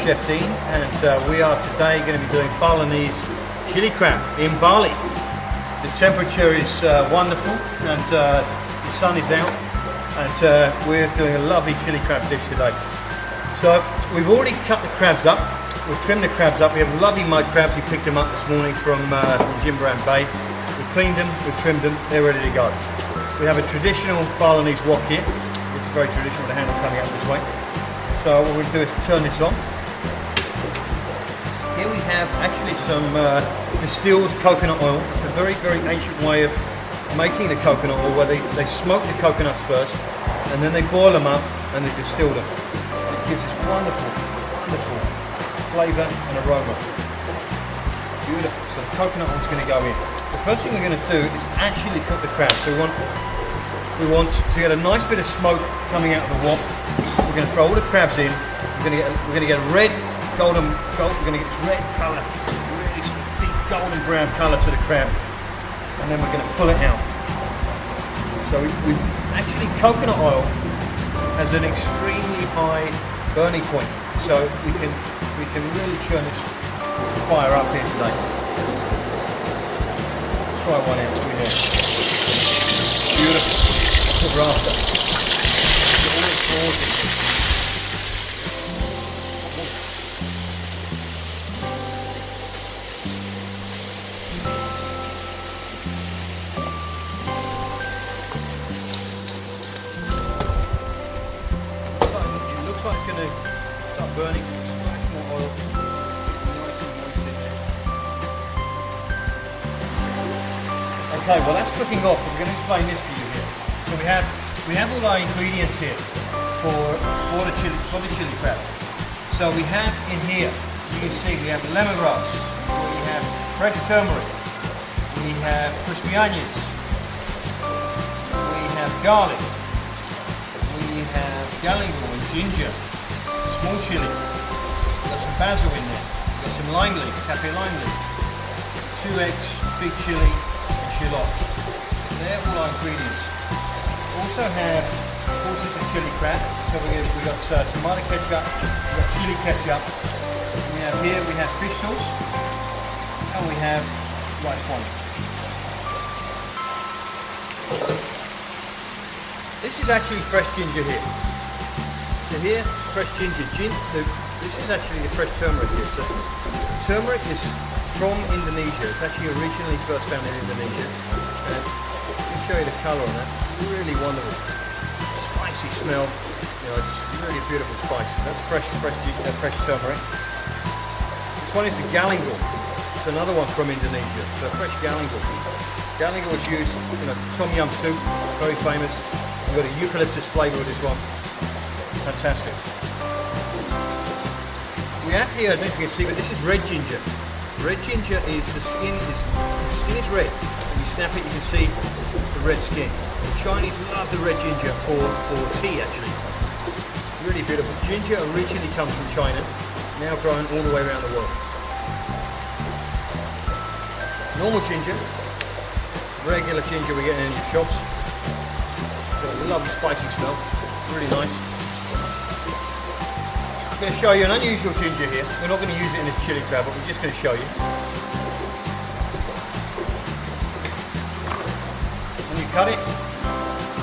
Chef Dean, and we are today going to be doing Balinese chili crab in Bali. The temperature is wonderful, and the sun is out, and we're doing a lovely chili crab dish today. So we've already cut the crabs up, we've trimmed the crabs up. We have lovely mud crabs. We picked them up this morning from Jimbaran Bay. We cleaned them, we've trimmed them, they're ready to go. We have a traditional Balinese wok here. It's very traditional, the handle coming out this way. So what we'll do is turn this on. Here we have actually some distilled coconut oil. It's a very, very ancient way of making the coconut oil, where they smoke the coconuts first and then they boil them up and they distill them. And it gives this wonderful, wonderful flavour and aroma. Beautiful. So the coconut oil's going to go in. The first thing we're going to do is actually cook the crab. So we want to get a nice bit of smoke coming out of the wok. We're going to throw all the crabs in. We're going to get a red, we're going to get this red colour, really deep golden brown colour to the crab, and then we're going to pull it out. So we actually, coconut oil has an extremely high burning point, so we can really turn this fire up here today. Let's try one out through here. Beautiful. The rafter. It looks like it's going to start burning. Splash more oil. Nice and moist in there. Okay, well that's cooking off. We're going to explain this to you here. So we have all our ingredients here for the chili crab. So we have in here, you can see we have lemongrass, we have fresh turmeric, we have crispy onions, we have garlic, we have galangal and ginger, small chili, we've got some basil in there, we've got some lime leaf, kaffir lime leaf, 2 eggs, big chili and shallot. So they're all our ingredients. We also have horses of chili crab. So we've got tomato ketchup, we've got chili ketchup. We have fish sauce, and we have rice wine. This is actually fresh ginger here. So here, fresh ginger. This is actually the fresh turmeric here. So turmeric is from Indonesia. It's actually originally first found in Indonesia. And let me show you the colour on that. Really wonderful. Spicy smell. You know, it's really a beautiful spice. That's fresh turmeric. This one is the galangal. It's another one from Indonesia. So fresh galangal. Galangal is used in a tom yum soup, very famous. We've got a eucalyptus flavour with this one. Fantastic. We have here, I don't know if you can see, but this is red ginger. Red ginger is the skin is red. When you snap it, you can see the red skin. The Chinese love the red ginger for tea, actually. Really beautiful. Ginger originally comes from China, now grown all the way around the world. Normal ginger, regular ginger we get in any shops. Got a lovely spicy smell, really nice. I'm going to show you an unusual ginger here. We're not going to use it in a chili crab, but we're just going to show you. When you cut it,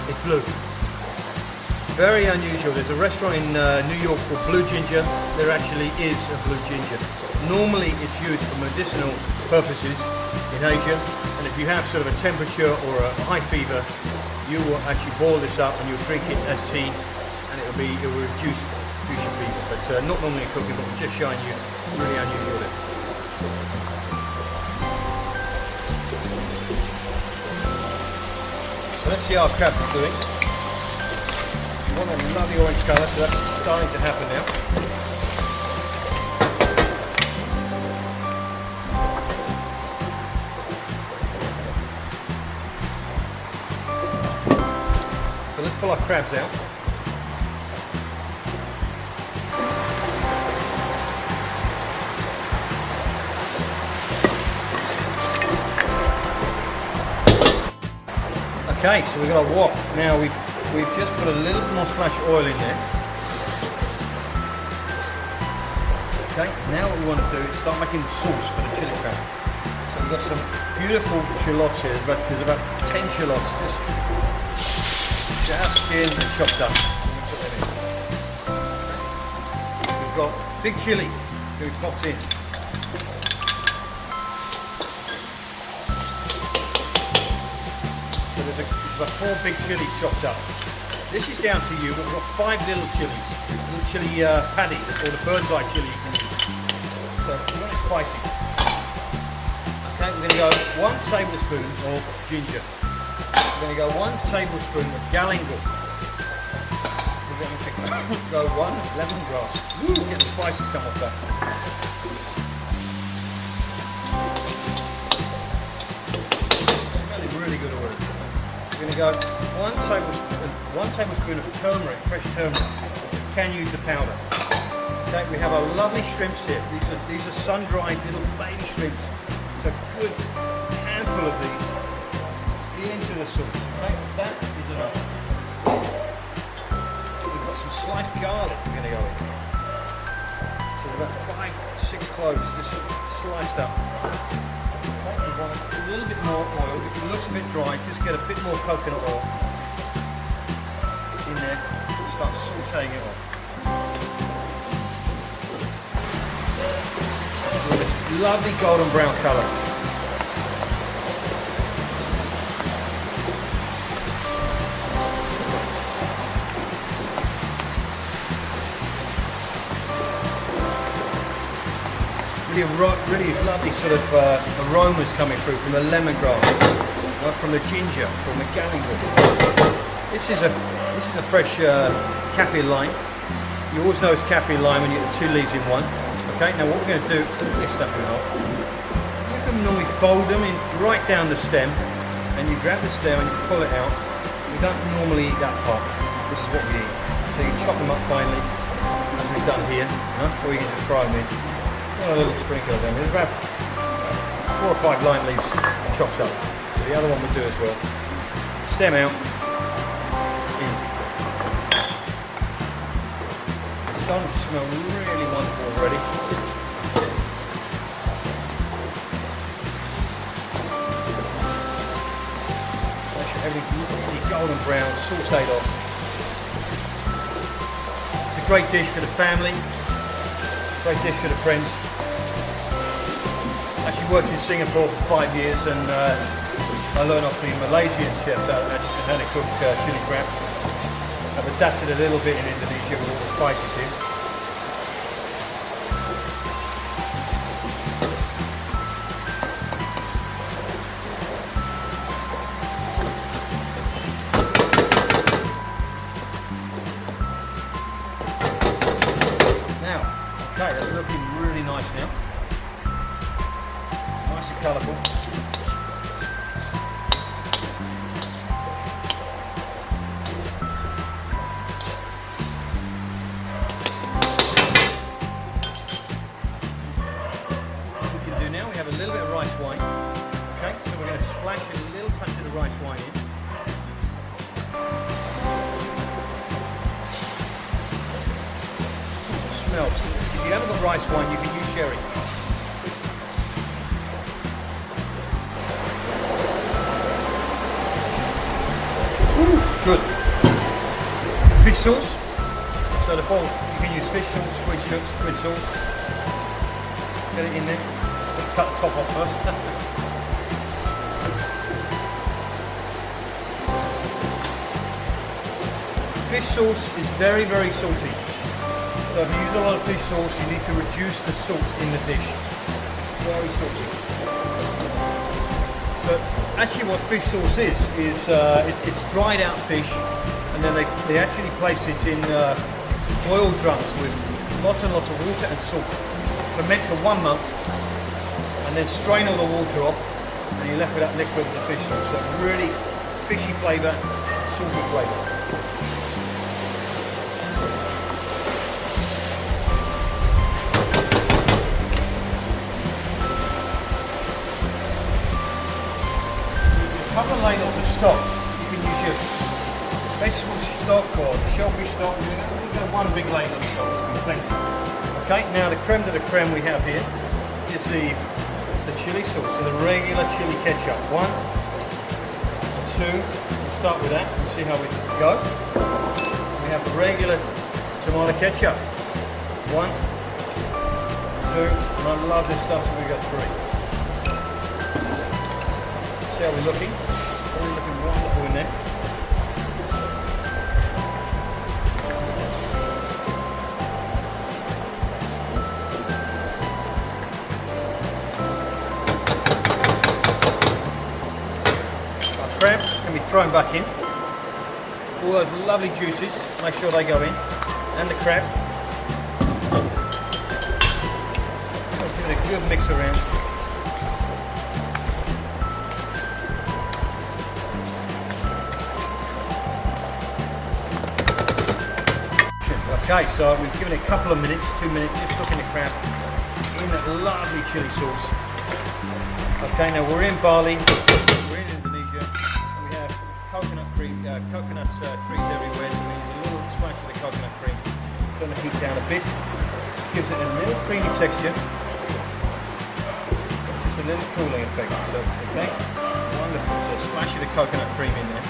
it's blue. Very unusual. There's a restaurant in New York called Blue Ginger. There actually is a blue ginger. Normally it's used for medicinal purposes in Asia, and if you have sort of a temperature or a high fever, you will actually boil this up and you'll drink it as tea, and it will reduce your fever. But not normally cooking, but we're just showing you really unusual there. So let's see how our crabs are doing. You want a lovely orange colour, so that's starting to happen now. So let's pull our crabs out. Okay, so we've got our wok. Now we've just put a little more splash of oil in there. Okay, now what we want to do is start making the sauce for the chili crab. So we've got some beautiful shallots here. There's about 10 shallots, just skinned and chopped up. Put that in. We've got big chili to be popped in. So there's about 4 big chili chopped up. This is down to you, but we've got 5 little chilies. Little chili paddy, or the bird's eye chili you can use. So we want it spicy. Okay, we're going to go 1 tablespoon of ginger. We're going to go 1 tablespoon of galangal. We're going to go 1 lemongrass. Woo, get the spices come off that. Smelling really good already. We're going to go 1 tablespoon of turmeric, fresh turmeric. You can use the powder. Okay, we have our lovely shrimps here. These are sun-dried little baby shrimps. So a good handful of these into the sauce. Okay, that is enough. We've got some sliced garlic we're going to go in. So about 5-6 cloves, just sliced up. Okay, we want a little bit more oil. If it looks a bit dry, just get a bit more coconut oil in there. Start sauteing it off. With a lovely golden brown colour. Really lovely sort of aromas coming through from the lemongrass, from the ginger, from the galangal. This is a fresh kaffir lime. You always know it's kaffir lime when you get the 2 leaves in one. Okay, now what we're going to do, this stuff in half. You can normally fold them in right down the stem, and you grab the stem and you pull it out. We don't normally eat that part. This is what we eat. So you chop them up finely, as we've done here, or you can just fry them in. A little sprinkle of them. There's about 4 or 5 lime leaves chopped up. So the other one will do as well. Stem out. In. It's starting to smell really wonderful already. Make sure everything's really golden brown, sauteed off. It's a great dish for the family. Great dish for the friends. Actually worked in Singapore for 5 years, and I learned off the Malaysian chefs how to cook chili crab. I've adapted a little bit in Indonesia with all the spices in. Okay, that's looking really nice now. Nice and colourful. What we can do now, we have a little bit of rice wine. Okay, so we're going to splash a little touch of the rice wine in. Smells. If you haven't got rice wine, you can use sherry. Ooh, good. Fish sauce. So the bowl, you can use fish sauce, squid sauce. Get it in there. Cut the top off first. Fish sauce is very, very salty. So if you use a lot of fish sauce, you need to reduce the salt in the dish. Very salty. So actually what fish sauce is it's dried out fish, and then they actually place it in oil drums with lots and lots of water and salt. Ferment for 1 month, and then strain all the water off, and you're left with that liquid of the fish sauce. So really fishy flavour, salty flavour. A couple of ladles of stock. You can use your vegetable stock or the shellfish stock. You can go 1 big ladle of stock, it's plenty. Okay, now the creme de la creme we have here is the chili sauce, so the regular chili ketchup. 1, 2, we'll start with that and see how we go. We have the regular tomato ketchup. 1, 2, and I love this stuff, so we got 3. See how we're looking? We're looking wonderful in there. Crab can be thrown back in. All those lovely juices, make sure they go in, and the crab. Give it a good mix around. Okay, so we've given it a couple of minutes, 2 minutes, just cooking the crab in that lovely chili sauce. Okay, now we're in Bali. Coconut cream, coconut trees everywhere, so we use a little splash of the coconut cream. Turn the heat down a bit. This gives it a little creamy texture. Just a little cooling effect. So, okay, wonderful. So a splash of the coconut cream in there.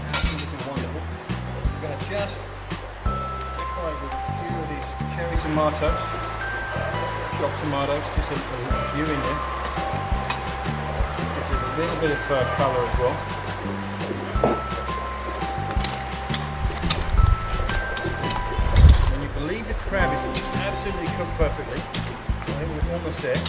Absolutely wonderful. We're going to just decorate with a few of these cherry tomatoes. Chopped tomatoes, just a few in there. Gives it a little bit of colour as well. When you believe the crab is absolutely cooked perfectly, I think we're almost there.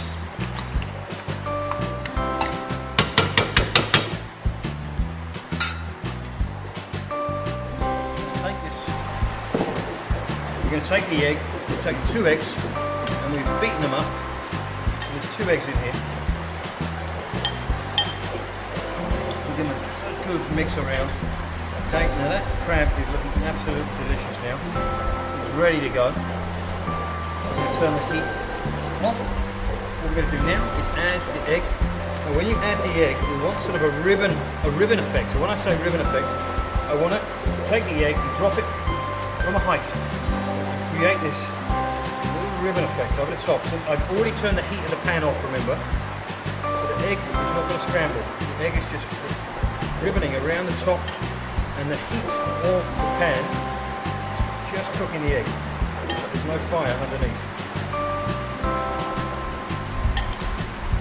We're going to take the egg, we'll take 2 eggs, and we've beaten them up. There's 2 eggs in here. We're going to good mix around. Okay, now that crab is looking absolutely delicious now. It's ready to go. I'm going to turn the heat off. What we're going to do now is add the egg. Now when you add the egg, we want sort of a ribbon effect. So when I say ribbon effect, I want to take the egg and drop it from a height. Create this ribbon effect over the top. So I've already turned the heat of the pan off, remember? So the egg is not going to scramble. The egg is just ribboning around the top, and the heat of the pan is just cooking the egg. There's no fire underneath.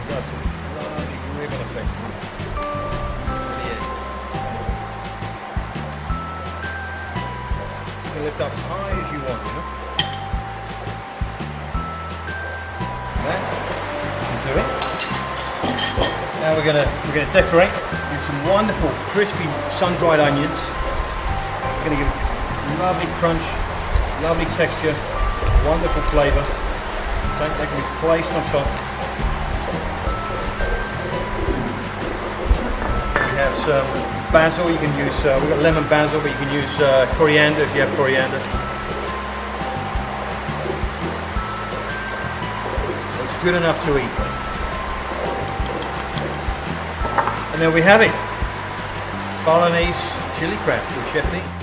So this lovely ribbon effect of the egg. You can lift up as high as you want, you know? That should do it. Now we're gonna decorate with some wonderful crispy sun-dried onions. We're gonna give it lovely crunch, lovely texture, wonderful flavour. They can be placed on top. We have some basil. You can use. We've got lemon basil, but you can use coriander if you have coriander. Good enough to eat. And there we have it. Balinese chili crab with Chef D.